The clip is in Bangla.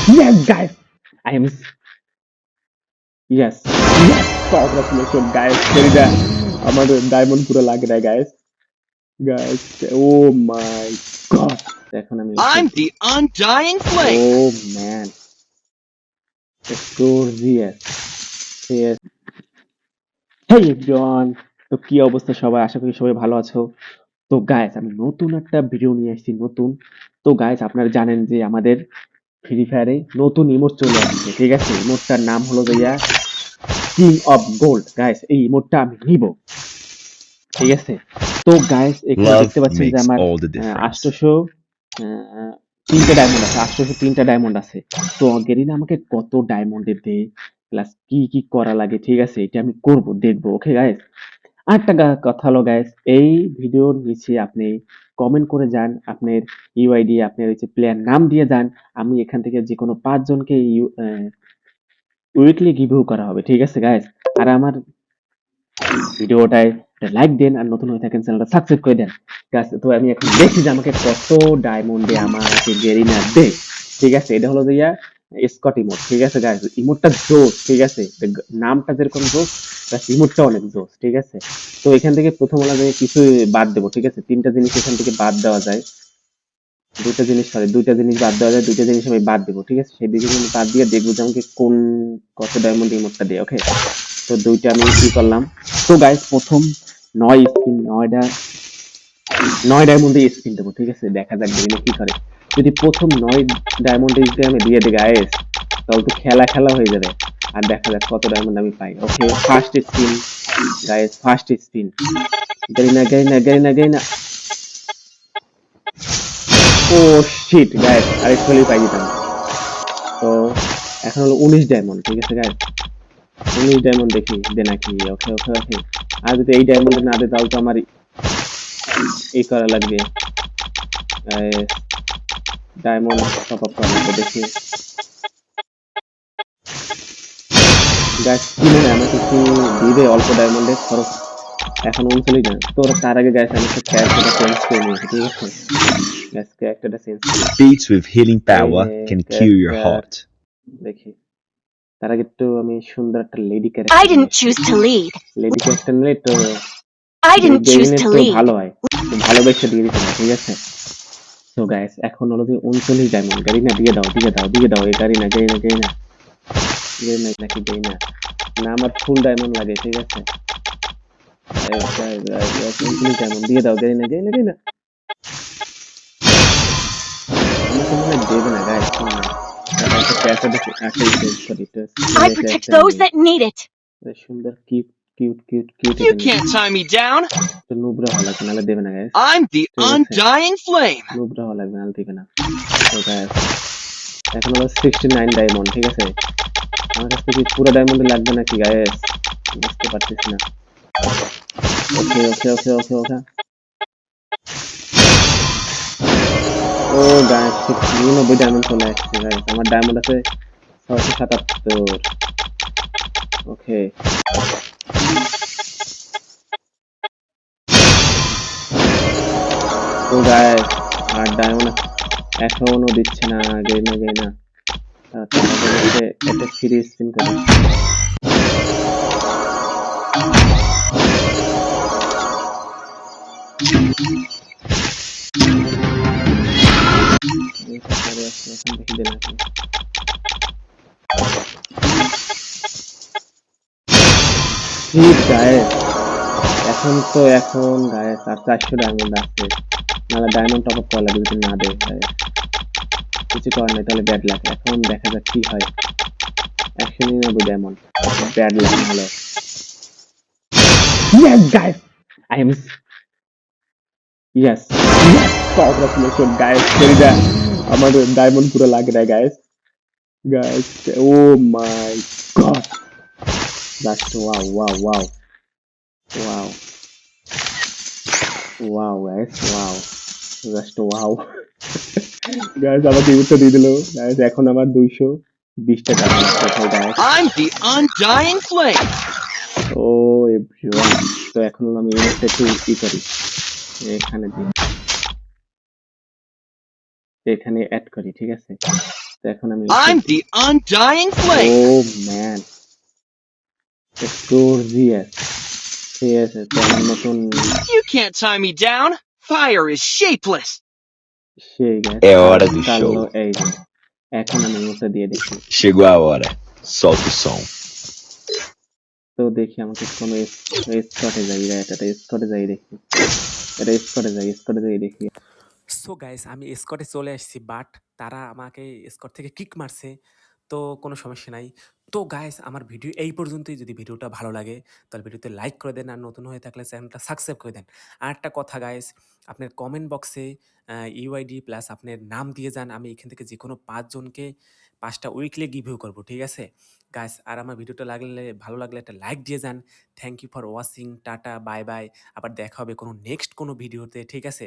Yes, guys. I am. Yes. Yes. Congratulations, guys. There is আমাদের ডায়মন্ড পুরো লাগে না, guys. Guys. Oh my God. এখন আমি I'm the undying flame. Oh man. It's gorgeous. Yes. Hey everyone. তো কি অবস্থা সবাই? আশা করি সবাই ভালো আছো। তো গাইস আমি নতুন একটা ভিডিও নিয়ে আসছি নতুন। তো গাইস আপনারা জানেন যে আমাদের ফ্রি ফায়ারে নতুন ইমোট চলে আসছে, ঠিক আছে? ইমোটটার নাম হলো ভাইয়া কিং অফ গোল্ড। গাইস এই ইমোটটা আমি নিব, ঠিক আছে? তো গাইস এখানে Love দেখতে পাচ্ছেন যে makes আমার all the difference. 800 তিনটা ডায়মন্ড আছে, 803টা ডায়মন্ড আছে। তো গেরিনা আমাকে কত ডায়মন্ডে দেয়, প্লাস কি কি করা লাগে, ঠিক আছে? এটা আমি করব, দেখবো। ওকে গাইস, আরেকটা কথা হলো গাইস, এই ভিডিওর নিচে আপনি কমেন্ট করে যান আপনার ইউআইডি, আপনার হচ্ছে প্লেয়ার নাম দিয়ে যান। আমি এখান থেকে যে কোনো 5 জনকে উইকলি গিভও করা হবে, ঠিক আছে গাইস? আর আমার ভিডিওটায় লাইক দেন, আর নতুন হয়ে থাকেন চ্যানেলটা সাবস্ক্রাইব করে দেন গাইস। তো আমি এখন দেখি যে আমাকে কত ডায়মন্ডে আমাকে গেরিনা দেয়, ঠিক আছে? এটা হলো যে স্কট ইমোট, ঠিক আছে গাইস? ইমোটটা জোস, ঠিক আছে? নামটা যেরকম জোস, প্লাস ইমোটটা অনেক জোস, ঠিক আছে? তো এখান থেকে প্রথম হলো যে কিছু বাদ দেবো, ঠিক আছে? 3টা জিনিস এখান থেকে বাদ দেওয়া যায়, দুইটা জিনিস বাদ দেওয়া যায়, 2টা জিনিস আমি বাদ দেবো, ঠিক আছে? সেই দিকে আমি বাদ দিয়ে দেখবো যে আমাকে কোন কত ডায়মন্ড ইমোটটা দেয়। ওকে, তো 2টা আমি কি করলাম। তো গাইস প্রথম 9 স্পিন, 9 ডায়মন্ডে স্পিন দেবো, ঠিক আছে? দেখা যাক গেরিনা কি করে। যদি প্রথম 9 ডায়মন্ডে আমি দিয়ে দিই গাইস, তাহলে তো খেলা খেলা হয়ে যাবে। আর দেখা যাক কত ডায়মন্ড আমি পাই। Okay, first spin guys, first spin. Garena. Oh shit guys, আরেকটু হলেই পাই যেতাম। তো এখন হলো 19 ডায়মন্ড, ঠিক আছে গাইস? 19 ডায়মন্ড দেখি দে নাকি। ওকে। আর যদি এই ডায়মন্ড না দেয় তাহলে তো আমার এই করা লাগবে, ডায়মন্ড টপ আপ করা লাগবে। দেখি গাইস কি মনে হয় আমাকে একটু দিবে অল্প ডায়মন্ডে খরচ। এখন 39 না তো, তার আগে গাইস আমি একটা ক্যারেক্টারটা চেঞ্জ করে নিয়েছি, ঠিক আছে? গাইস ক্যারেক্টারটা চেঞ্জ করে Beats with healing power can cure your character heart. দেখি। তার আগে একটু আমি সুন্দর একটা lady I character didn't choose to lead. Lady character নিলে তো I didn't choose গেইনের to তো lead. ভালো হয়, তো ভালোবেসে দিয়ে দিতে হবে, ঠিক আছে? তো গাইস এখন হলো যে 39 ডায়মন্ড। গেরিনা দিয়ে দাও এই গেরিনা নাকি গেরিনা না, আমার ফুল ডায়মন্ড লাগে, ঠিক আছে? 39 ডায়মন্ড দিয়ে দাও গেরিনা। আমাকে মনে হয় দেবে না গাইস, একটা ক্যারেক্টার দেখি, একটা চেঞ্জ করি তো। I protect those that need it. সুন্দর cute You can't tie me down. তো নুবরা ভালো লাগবে, নাহলে দেবে না guys. I'm the undying flame. Nubra ভালো লাগবে, নাহলে দেবে না। তো গাইস এখন হলো 69 ডায়মন্ড, ঠিক আছে? আমার কাছ থেকে পুরো ডায়মন্ড লাগবে নাকি গাইস, বুঝতে পারতেছি না। ওকে। ও গাইস 99 ডায়মন্ড চলে আসছে গাইস, আমার ডায়মন্ড আছে 677। ওকে, তো গাইস আর ডায়মন্ড এখনো দিচ্ছে না গেইনা। তাহলে একটা ফ্রি স্পিন করি। এখন দেখি দেন আপনি। গাইস এখন গাইস আর 400 ডায়মন্ড আছে, নাহলে ডায়মন্ড টপ আপ করা লাগবে। যদি না দেয় গাইস কিছু করার নেই, তাহলে ব্যাড লাক। এখন দেখা যাক কি হয়। 199 ডায়মন্ড, ব্যাড লাক হলো। Yes guys, I am yes congratulation guys. আমাদের ডায়মন্ড পুরো লাগে না guys. Oh my god, just wow guys, just wow guys. আমাকে ইউটা দিয়ে দিল গাইস। এখন আমার 220টা ডায়মন্ড কোথায় guys? I'm the undying flame. Oh everyone, তো এখন আমি ইউনিটটা একটু ই করি, এখানে দিই, এখানে অ্যাড করি, ঠিক আছে? তো এখন আমি I'm the undying flame. Oh man gorgeous. ঠিক আছে, তো আমার নতুন You can't tie me down. Fire is shapeless. সেই গাছ É hora do কালো show. এই যে এখন আমি মুছে দিয়ে দেখি। Chegou a hora. Solta o som. তো দেখি আমাকে কোনো স্কটে যাই, এটা স্কটে যাই দেখি, এটা স্কটে যাই দেখি। সো গাইস আমি স্কটে চলে আসছি, বাট তারা আমাকে স্কট থেকে কিক মারছে, তো কোনো সমস্যা নাই। তো গাইস আমার ভিডিও এই পর্যন্তই। যদি ভিডিওটা ভালো লাগে তাহলে ভিডিওতে লাইক করে দেন, আর নতুন হয়ে থাকলে চ্যানেলটা সাবস্ক্রাইব করে দেন। আর একটা কথা গাইস, আপনার কমেন্ট বক্সে ইউআইডি প্লাস আপনার নাম দিয়ে যান, আমি এখান থেকে যে কোনো 5 জনকে 5টা উইকলি গিভইউ করবো, ঠিক আছে গাইস? আর আমার ভিডিওটা ভালো লাগলে একটা লাইক দিয়ে যান। Thank you for watching, tata, bye bye. আবার দেখা হবে কোনো নেক্সট কোনো ভিডিওতে, ঠিক আছে?